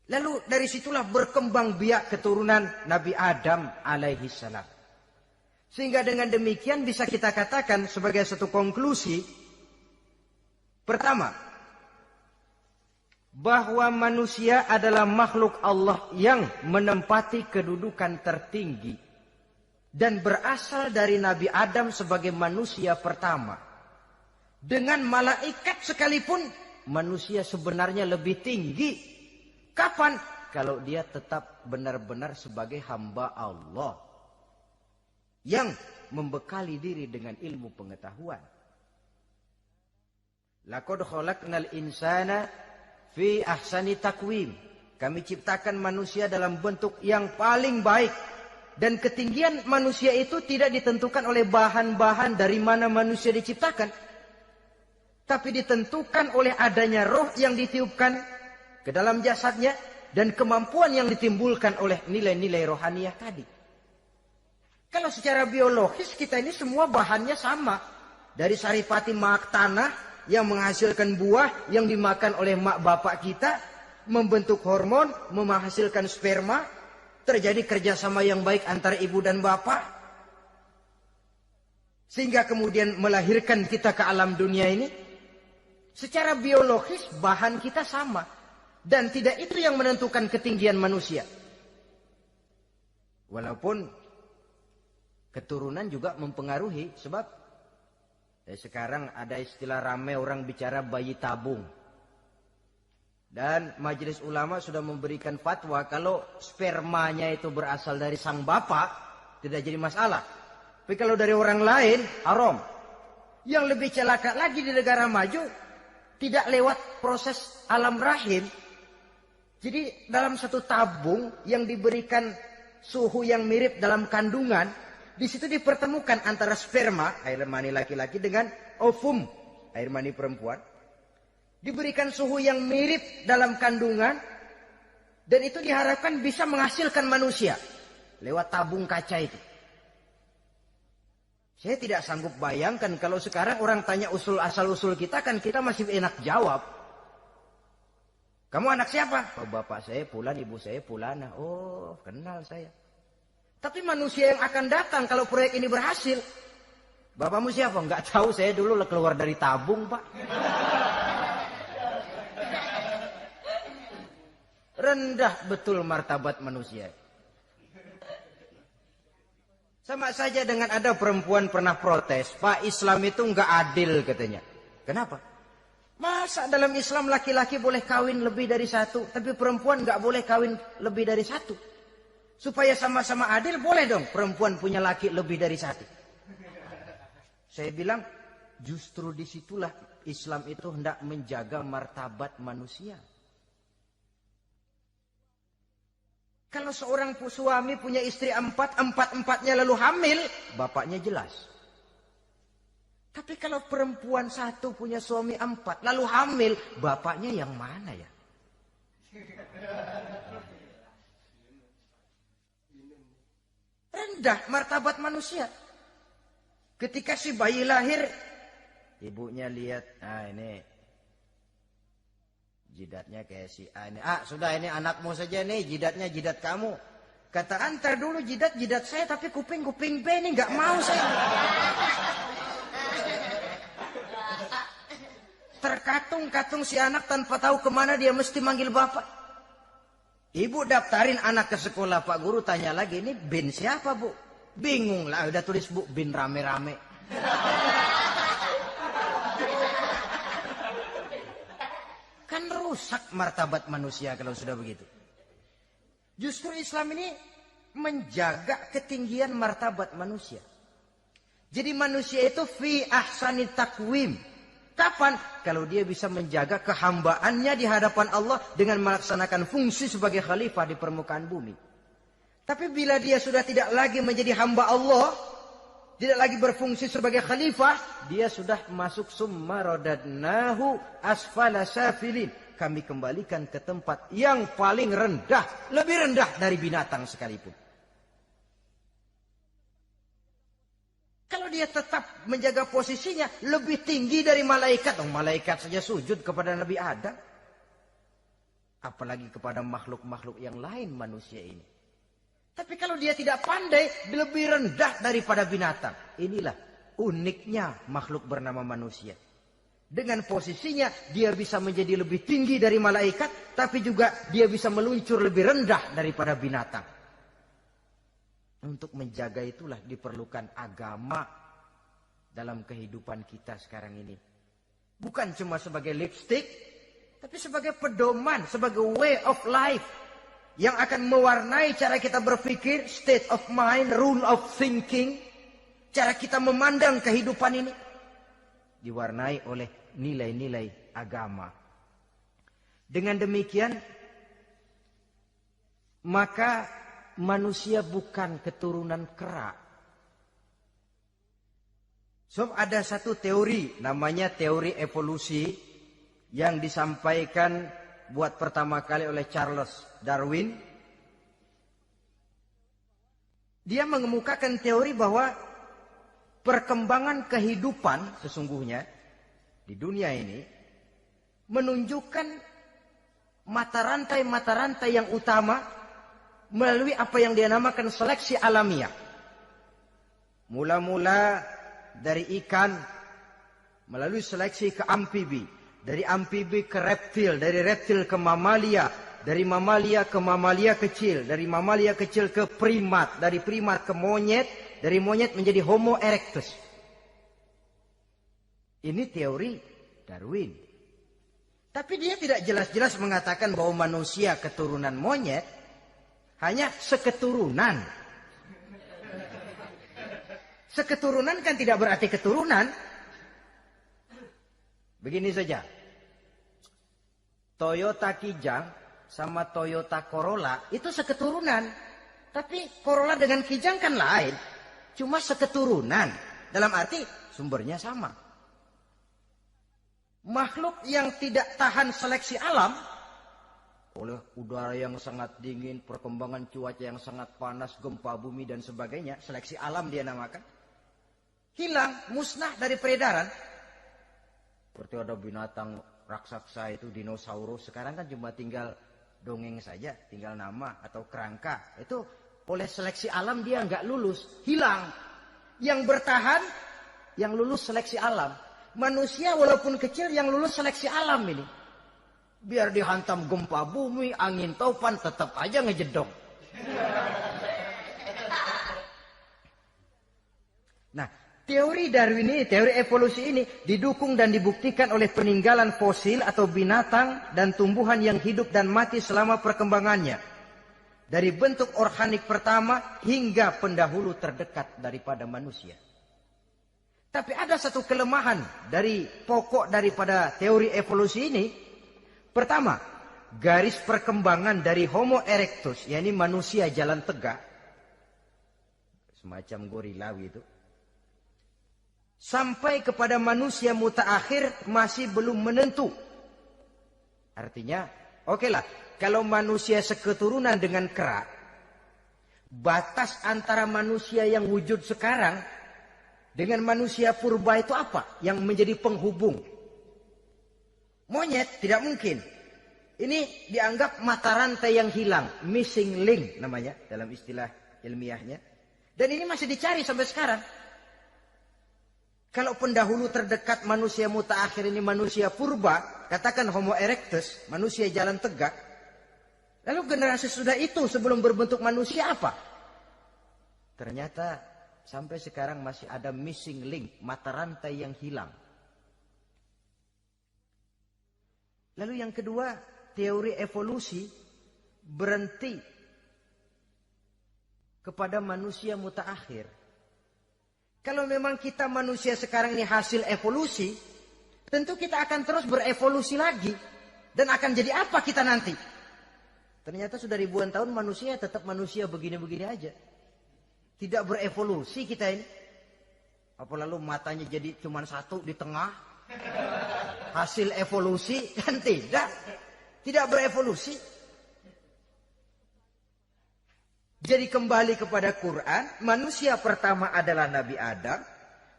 Lalu dari situlah berkembang biak keturunan Nabi Adam alaihi salam. Sehingga dengan demikian bisa kita katakan sebagai satu konklusi. Pertama, bahwa manusia adalah makhluk Allah yang menempati kedudukan tertinggi. Dan berasal dari Nabi Adam sebagai manusia pertama. Dengan malaikat sekalipun, manusia sebenarnya lebih tinggi. Kapan? Kalau dia tetap benar-benar sebagai hamba Allah. Yang membekali diri dengan ilmu pengetahuan. Laqad khalaqnal insana fi ahsani taqwim. Kami ciptakan manusia dalam bentuk yang paling baik. Dan ketinggian manusia itu tidak ditentukan oleh bahan-bahan dari mana manusia diciptakan. Tapi ditentukan oleh adanya roh yang ditiupkan ke dalam jasadnya. Dan kemampuan yang ditimbulkan oleh nilai-nilai rohaniah tadi. Kalau secara biologis kita ini semua bahannya sama. Dari saripati mak tanah yang menghasilkan buah yang dimakan oleh mak bapak kita. Membentuk hormon, menghasilkan sperma. Terjadi kerjasama yang baik antara ibu dan bapak. Sehingga kemudian melahirkan kita ke alam dunia ini. Secara biologis bahan kita sama. Dan tidak itu yang menentukan ketinggian manusia. Walaupun keturunan juga mempengaruhi, sebab sekarang ada istilah ramai orang bicara bayi tabung. Dan majelis ulama sudah memberikan fatwa kalau spermanya itu berasal dari sang bapak, tidak jadi masalah. Tapi kalau dari orang lain, haram. Yang lebih celaka lagi di negara maju, tidak lewat proses alam rahim. Jadi dalam satu tabung yang diberikan suhu yang mirip dalam kandungan, di situ dipertemukan antara sperma, air mani laki-laki, dengan ovum, air mani perempuan. Diberikan suhu yang mirip dalam kandungan. Dan itu diharapkan bisa menghasilkan manusia. Lewat tabung kaca itu. Saya tidak sanggup bayangkan kalau sekarang orang tanya asal-usul kita, kan kita masih enak jawab. Kamu anak siapa? Oh, bapak saya Fulan, ibu saya Fulana. Oh, kenal saya. Tapi manusia yang akan datang kalau proyek ini berhasil. Bapakmu siapa? Enggak tahu, saya dulu keluar dari tabung, Pak. Rendah betul martabat manusia. Sama saja dengan ada perempuan pernah protes, Pak, Islam itu enggak adil katanya. Kenapa? Masa dalam Islam laki-laki boleh kawin lebih dari satu, tapi perempuan enggak boleh kawin lebih dari satu. Supaya sama-sama adil, boleh dong perempuan punya laki lebih dari satu. Saya bilang, justru disitulah Islam itu hendak menjaga martabat manusia. Kalau seorang suami punya istri empat-empatnya lalu hamil, bapaknya jelas. Tapi kalau perempuan satu punya suami 4 lalu hamil, bapaknya yang mana ya? Rendah martabat manusia. Ketika si bayi lahir, ibunya lihat, ini jidatnya kayak si A ini. Sudah ini anakmu saja nih, jidatnya jidat kamu. Kata antar dulu jidat saya, tapi kuping B nih nggak mau saya. Terkatung-katung si anak tanpa tahu kemana dia mesti manggil bapak. Ibu daftarin anak ke sekolah, Pak Guru tanya lagi, ini bin siapa Bu? Bingung lah, udah tulis Bu, bin rame-rame. Kan rusak martabat manusia kalau sudah begitu. Justru Islam ini menjaga ketinggian martabat manusia. Jadi manusia itu fi ahsani takwim. Kapan? Kalau dia bisa menjaga kehambaannya di hadapan Allah dengan melaksanakan fungsi sebagai khalifah di permukaan bumi. Tapi bila dia sudah tidak lagi menjadi hamba Allah, tidak lagi berfungsi sebagai khalifah, dia sudah masuk summa radadnahu asfala safilin. Kami kembalikan ke tempat yang paling rendah, lebih rendah dari binatang sekalipun. Kalau dia tetap menjaga posisinya lebih tinggi dari malaikat, malaikat saja sujud kepada Nabi Adam. Apalagi kepada makhluk-makhluk yang lain manusia ini. Tapi kalau dia tidak pandai, lebih rendah daripada binatang. Inilah uniknya makhluk bernama manusia. Dengan posisinya, dia bisa menjadi lebih tinggi dari malaikat, tapi juga dia bisa meluncur lebih rendah daripada binatang. Untuk menjaga itulah diperlukan agama dalam kehidupan kita sekarang ini. Bukan cuma sebagai lipstick, tapi sebagai pedoman, sebagai way of life. Yang akan mewarnai cara kita berpikir, state of mind, rule of thinking. Cara kita memandang kehidupan ini. Diwarnai oleh nilai-nilai agama. Dengan demikian, maka manusia bukan keturunan kera. So, ada satu teori, namanya teori evolusi, yang disampaikan buat pertama kali oleh Charles Darwin. Dia mengemukakan teori bahwa perkembangan kehidupan sesungguhnya di dunia ini menunjukkan mata rantai yang utama melalui apa yang dia namakan seleksi alamiah. Mula-mula dari ikan melalui seleksi ke amfibi, dari amfibi ke reptil, dari reptil ke mamalia, dari mamalia ke mamalia kecil, dari mamalia kecil ke primat, dari primat ke monyet, dari monyet menjadi Homo erectus. Ini teori Darwin. Tapi dia tidak jelas-jelas mengatakan bahwa manusia keturunan monyet, hanya seketurunan. Seketurunan kan tidak berarti keturunan. Begini saja. Toyota Kijang sama Toyota Corolla itu seketurunan. Tapi Corolla dengan Kijang kan lain. Cuma seketurunan. Dalam arti sumbernya sama. Makhluk yang tidak tahan seleksi alam, oleh udara yang sangat dingin, perkembangan cuaca yang sangat panas, gempa bumi dan sebagainya, seleksi alam dia namakan, hilang, musnah dari peredaran. Seperti ada binatang raksasa itu dinosaurus, sekarang kan cuma tinggal dongeng saja, tinggal nama atau kerangka. Itu oleh seleksi alam dia nggak lulus, hilang. Yang bertahan, yang lulus seleksi alam. Manusia walaupun kecil yang lulus seleksi alam ini. Biar dihantam gempa bumi, angin topan, tetap aja ngejedong. Nah, teori Darwin ini, teori evolusi ini didukung dan dibuktikan oleh peninggalan fosil atau binatang dan tumbuhan yang hidup dan mati selama perkembangannya. Dari bentuk organik pertama hingga pendahulu terdekat daripada manusia. Tapi ada satu kelemahan dari pokok daripada teori evolusi ini. Pertama, garis perkembangan dari Homo erectus, yakni manusia jalan tegak, semacam gorilawi itu, sampai kepada manusia mutaakhir masih belum menentu. Artinya, okelah, kalau manusia seketurunan dengan kera, batas antara manusia yang wujud sekarang dengan manusia purba itu apa? Yang menjadi penghubung. Monyet tidak mungkin. Ini dianggap mata rantai yang hilang, missing link namanya dalam istilah ilmiahnya. Dan ini masih dicari sampai sekarang. Kalau pendahulu terdekat manusia mutaakhir ini manusia purba, katakan Homo erectus, manusia jalan tegak. Lalu generasi sudah itu sebelum berbentuk manusia apa? Ternyata sampai sekarang masih ada missing link, mata rantai yang hilang. Lalu yang kedua, teori evolusi berhenti kepada manusia mutaakhir. Kalau memang kita manusia sekarang ini hasil evolusi, tentu kita akan terus berevolusi lagi. Dan akan jadi apa kita nanti? Ternyata sudah ribuan tahun manusia tetap manusia begini-begini aja. Tidak berevolusi kita ini. Apa lalu matanya jadi cuma satu di tengah? Hasil evolusi? Kan tidak. Tidak berevolusi. Jadi kembali kepada Quran, manusia pertama adalah Nabi Adam.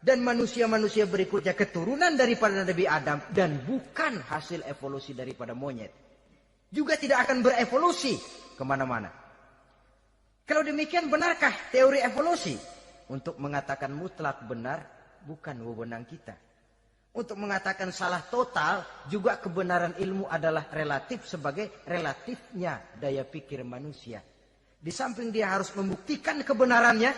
Dan manusia-manusia berikutnya keturunan daripada Nabi Adam. Dan bukan hasil evolusi daripada monyet. Juga tidak akan berevolusi kemana-mana. Kalau demikian benarkah teori evolusi? Untuk mengatakan mutlak benar bukan wewenang kita. Untuk mengatakan salah total juga kebenaran ilmu adalah relatif sebagai relatifnya daya pikir manusia. Di samping dia harus membuktikan kebenarannya,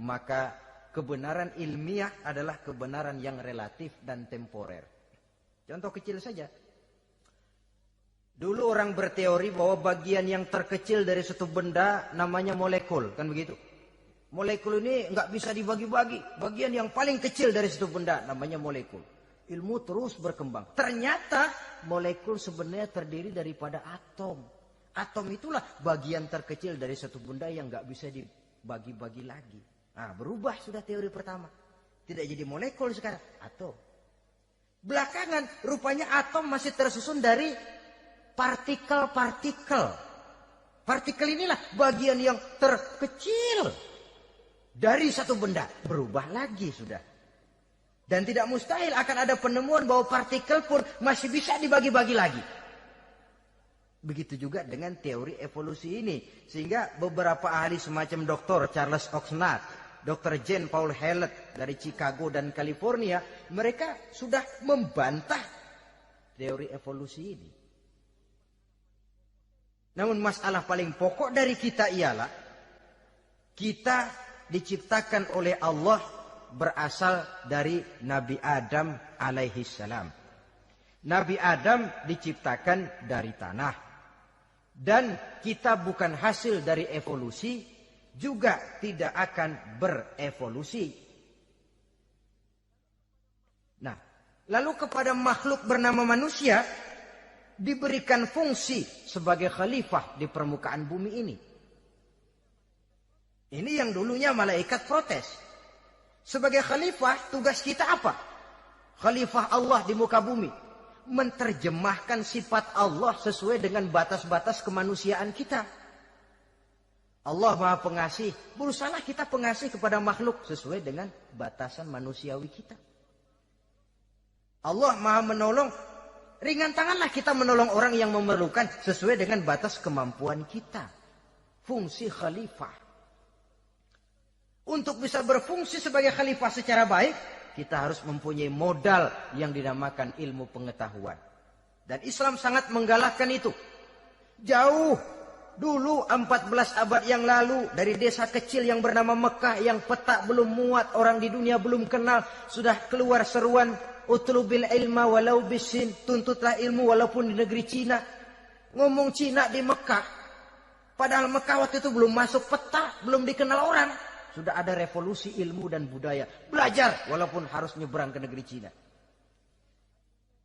maka kebenaran ilmiah adalah kebenaran yang relatif dan temporer. Contoh kecil saja. Dulu orang berteori bahwa bagian yang terkecil dari suatu benda namanya molekul, kan begitu? Molekul ini nggak bisa dibagi-bagi. Bagian yang paling kecil dari suatu benda namanya molekul. Ilmu terus berkembang. Ternyata molekul sebenarnya terdiri daripada atom. Atom itulah bagian terkecil dari suatu benda yang nggak bisa dibagi-bagi lagi. Nah, berubah sudah teori pertama. Tidak jadi molekul sekarang, atom. Belakangan rupanya atom masih tersusun dari partikel-partikel. Partikel inilah bagian yang terkecil dari satu benda. Berubah lagi sudah. Dan tidak mustahil akan ada penemuan bahwa partikel pun masih bisa dibagi-bagi lagi. Begitu juga dengan teori evolusi ini. Sehingga beberapa ahli semacam Dr. Charles Oxnard, Dr. Jane Paul Hallett dari Chicago dan California, mereka sudah membantah teori evolusi ini. Namun masalah paling pokok dari kita ialah kita diciptakan oleh Allah berasal dari Nabi Adam alaihi salam. Nabi Adam diciptakan dari tanah. Dan kita bukan hasil dari evolusi, juga tidak akan berevolusi. Nah, lalu kepada makhluk bernama manusia diberikan fungsi sebagai khalifah di permukaan bumi ini. Ini yang dulunya malaikat protes. Sebagai khalifah, tugas kita apa? Khalifah Allah di muka bumi. Menerjemahkan sifat Allah sesuai dengan batas-batas kemanusiaan kita. Allah Maha Pengasih. Berusahalah kita pengasih kepada makhluk sesuai dengan batasan manusiawi kita. Allah Maha Menolong. Ringan tanganlah kita menolong orang yang memerlukan sesuai dengan batas kemampuan kita. Fungsi khalifah. Untuk bisa berfungsi sebagai khalifah secara baik, kita harus mempunyai modal yang dinamakan ilmu pengetahuan. Dan Islam sangat menggalakkan itu. Jauh dulu 14 abad yang lalu, dari desa kecil yang bernama Mekah yang peta belum muat, orang di dunia belum kenal, sudah keluar seruan utlubil ilma walau bisin, tuntutlah ilmu walaupun di negeri Cina. Ngomong Cina di Mekah, padahal Mekah waktu itu belum masuk peta, belum dikenal orang. Sudah ada revolusi ilmu dan budaya. Belajar walaupun harus nyebrang ke negeri Cina.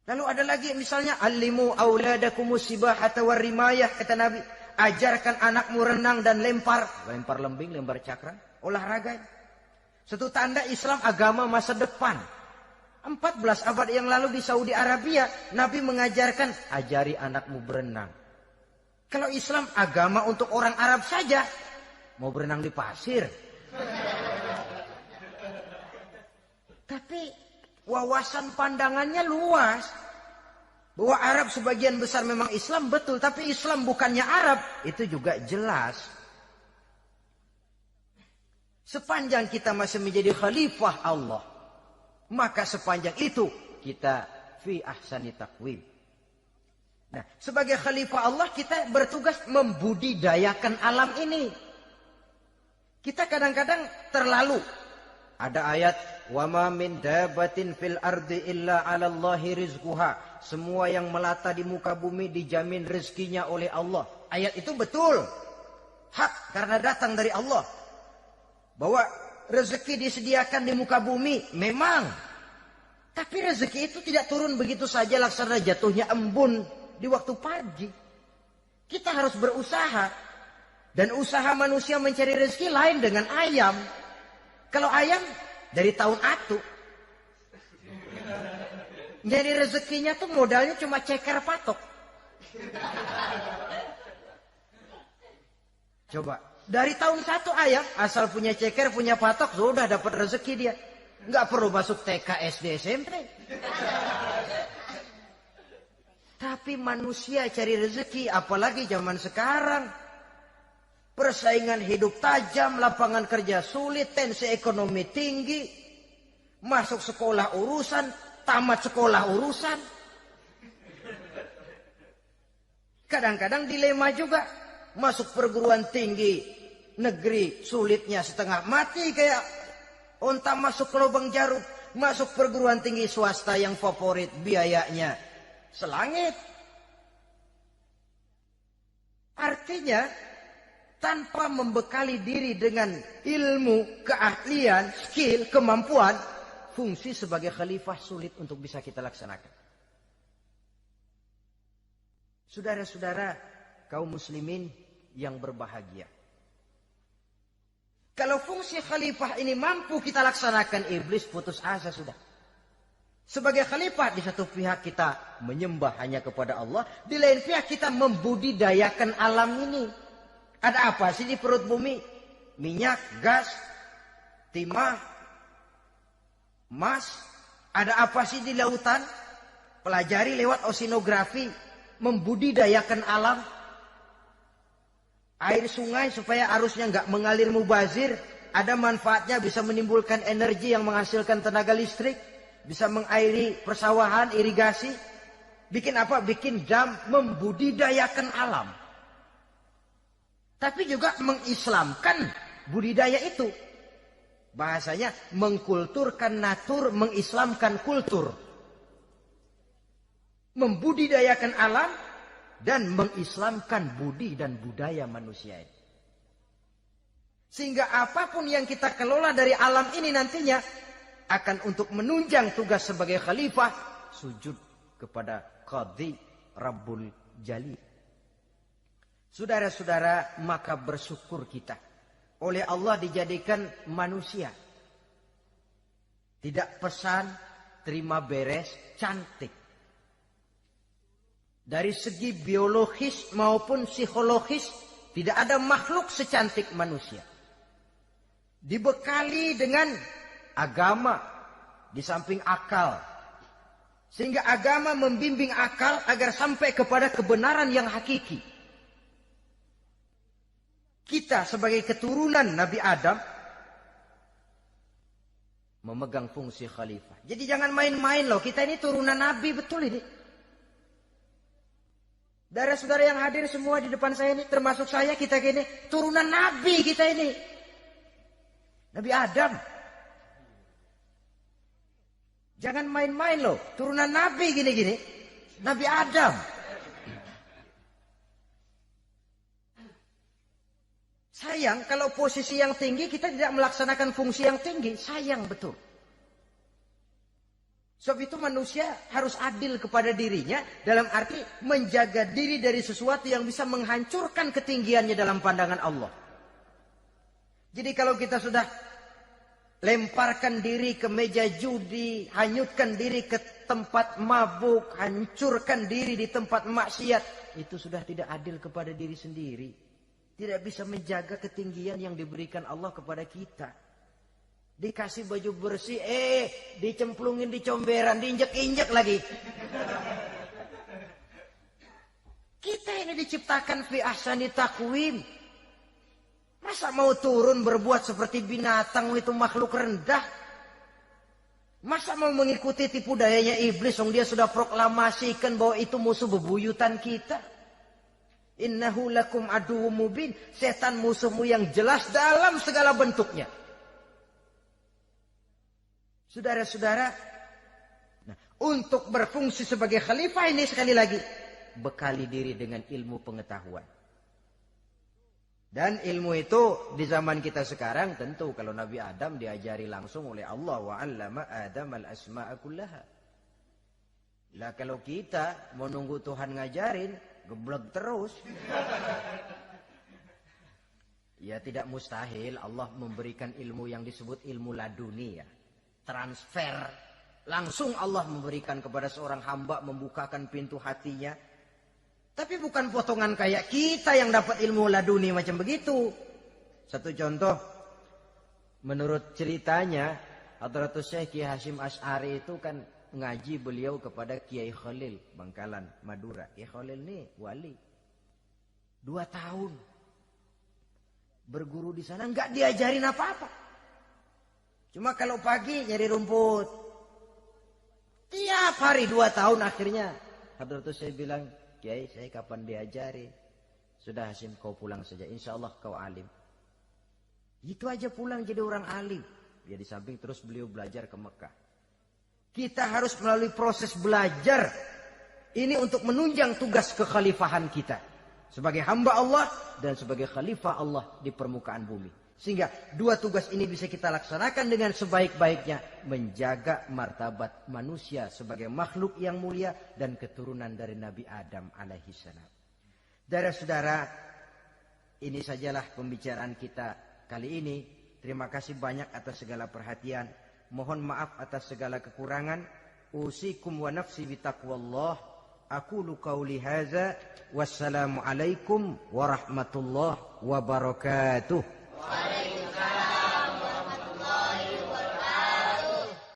Lalu ada lagi misalnya alimu auladakumus sibahata warrimayah, kata Nabi, ajarkan anakmu renang dan lempar lembing, lempar cakram, olahraga. Satu tanda Islam agama masa depan. 14 abad yang lalu di Saudi Arabia, Nabi mengajarkan ajari anakmu berenang. Kalau Islam agama untuk orang Arab saja, mau berenang di pasir. Tapi wawasan pandangannya luas. Bahwa Arab sebagian besar memang Islam, betul. Tapi Islam bukannya Arab, itu juga jelas. Sepanjang kita masih menjadi khalifah Allah, maka sepanjang itu kita fi ahsani taqwim. Nah, sebagai khalifah Allah kita bertugas membudidayakan alam ini. Kita kadang-kadang terlalu. Ada ayat, wa ma min dabatin fil ardi illa 'ala Allahi rizquha. Semua yang melata di muka bumi dijamin rezekinya oleh Allah. Ayat itu betul. Hak karena datang dari Allah. Bahwa rezeki disediakan di muka bumi, memang. Tapi rezeki itu tidak turun begitu saja laksana jatuhnya embun di waktu pagi. Kita harus berusaha. Dan usaha manusia mencari rezeki lain dengan ayam. Kalau ayam dari tahun atu. Jadi rezekinya tuh modalnya cuma ceker patok. Coba. Dari tahun 1 ayam, asal punya ceker, punya patok, sudah dapat rezeki dia. Nggak perlu masuk TK, SD, SMP. Tapi manusia cari rezeki, apalagi zaman sekarang. Persaingan hidup tajam, lapangan kerja sulit, tensi ekonomi tinggi. Masuk sekolah urusan, tamat sekolah urusan. Kadang-kadang dilema juga. Masuk perguruan tinggi negeri sulitnya setengah mati kayak onta masuk ke lubang jarum. Masuk perguruan tinggi swasta yang favorit biayanya selangit. Artinya tanpa membekali diri dengan ilmu, keahlian, skill, kemampuan, fungsi sebagai khalifah sulit untuk bisa kita laksanakan. Saudara-saudara kaum muslimin yang berbahagia. Kalau fungsi khalifah ini mampu kita laksanakan, iblis putus asa sudah. Sebagai khalifah, di satu pihak kita menyembah hanya kepada Allah, di lain pihak kita membudidayakan alam ini. Ada apa sih di perut bumi? Minyak, gas, timah, emas. Ada apa sih di lautan? Pelajari lewat oceanografi, membudidayakan alam. Air sungai supaya arusnya nggak mengalir mubazir, ada manfaatnya, bisa menimbulkan energi yang menghasilkan tenaga listrik, bisa mengairi persawahan, irigasi. Bikin apa? Bikin dam, membudidayakan alam. Tapi juga mengislamkan budidaya itu. Bahasanya mengkulturkan natur, mengislamkan kultur. Membudidayakan alam dan mengislamkan budi dan budaya manusia ini. Sehingga apapun yang kita kelola dari alam ini nantinya akan untuk menunjang tugas sebagai khalifah, sujud kepada Qadhi Rabbul Jalil. Saudara-saudara, maka bersyukur kita. Oleh Allah dijadikan manusia. Tidak pesan, terima beres, cantik. Dari segi biologis maupun psikologis, tidak ada makhluk secantik manusia. Dibekali dengan agama, di samping akal. Sehingga agama membimbing akal agar sampai kepada kebenaran yang hakiki. Kita sebagai keturunan Nabi Adam, memegang fungsi khalifah. Jadi jangan main-main loh, kita ini turunan Nabi, betul ini. Saudara-saudara yang hadir semua di depan saya ini, termasuk saya, kita gini, turunan Nabi kita ini. Nabi Adam. Jangan main-main loh, turunan Nabi gini-gini. Nabi Adam. Sayang kalau posisi yang tinggi kita tidak melaksanakan fungsi yang tinggi. Sayang betul. Sebab itu manusia harus adil kepada dirinya dalam arti menjaga diri dari sesuatu yang bisa menghancurkan ketinggiannya dalam pandangan Allah. Jadi kalau kita sudah lemparkan diri ke meja judi, hanyutkan diri ke tempat mabuk, hancurkan diri di tempat maksiat, itu sudah tidak adil kepada diri sendiri. Tidak bisa menjaga ketinggian yang diberikan Allah kepada kita. Dikasih baju bersih, dicemplungin di comberan, diinjek-injek lagi. Kita ini diciptakan fi ahsani taqwim. Masa mau turun berbuat seperti binatang itu makhluk rendah? Masa mau mengikuti tipu dayanya iblis, dia sudah proklamasikan bahwa itu musuh bebuyutan kita. Innahu lakum aduwwum mubin. Setan musuhmu yang jelas dalam segala bentuknya. Saudara-saudara, nah, untuk berfungsi sebagai khalifah ini sekali lagi, bekali diri dengan ilmu pengetahuan. Dan ilmu itu di zaman kita sekarang tentu kalau Nabi Adam diajari langsung oleh Allah, wa 'allama Adam al-asma'a kullaha. Lah kalau kita mau nunggu Tuhan ngajarin, geblek terus. Ya tidak mustahil Allah memberikan ilmu yang disebut ilmu laduni ya. Transfer. Langsung Allah memberikan kepada seorang hamba, membukakan pintu hatinya. Tapi bukan potongan kayak kita yang dapat ilmu laduni macam begitu. Satu contoh. Menurut ceritanya, Hadratus Syekh Kiai Hasyim Asy'ari itu kan ngaji beliau kepada Kiai Khalil, Bangkalan, Madura. Kiai Khalil ini wali. 2 tahun. Berguru di sana enggak diajarin apa-apa. Cuma kalau pagi nyari rumput. Tiap hari 2 tahun akhirnya. Hadratus saya bilang, Kiai saya kapan diajari? Sudah Hasyim kau pulang saja. Insya Allah kau alim. Itu aja pulang jadi orang alim. Ya di samping terus beliau belajar ke Mekah. Kita harus melalui proses belajar. Ini untuk menunjang tugas kekhalifahan kita. Sebagai hamba Allah dan sebagai khalifah Allah di permukaan bumi. Sehingga 2 tugas ini bisa kita laksanakan dengan sebaik-baiknya. Menjaga martabat manusia sebagai makhluk yang mulia dan keturunan dari Nabi Adam alaihissalam. Saudara-saudara, ini sajalah pembicaraan kita kali ini. Terima kasih banyak atas segala perhatian. Mohon maaf atas segala kekurangan. Usikum wa nafsi bitaqwallah. Aqulu qauli hadza. Wassalamualaikum warahmatullahi wabarakatuh.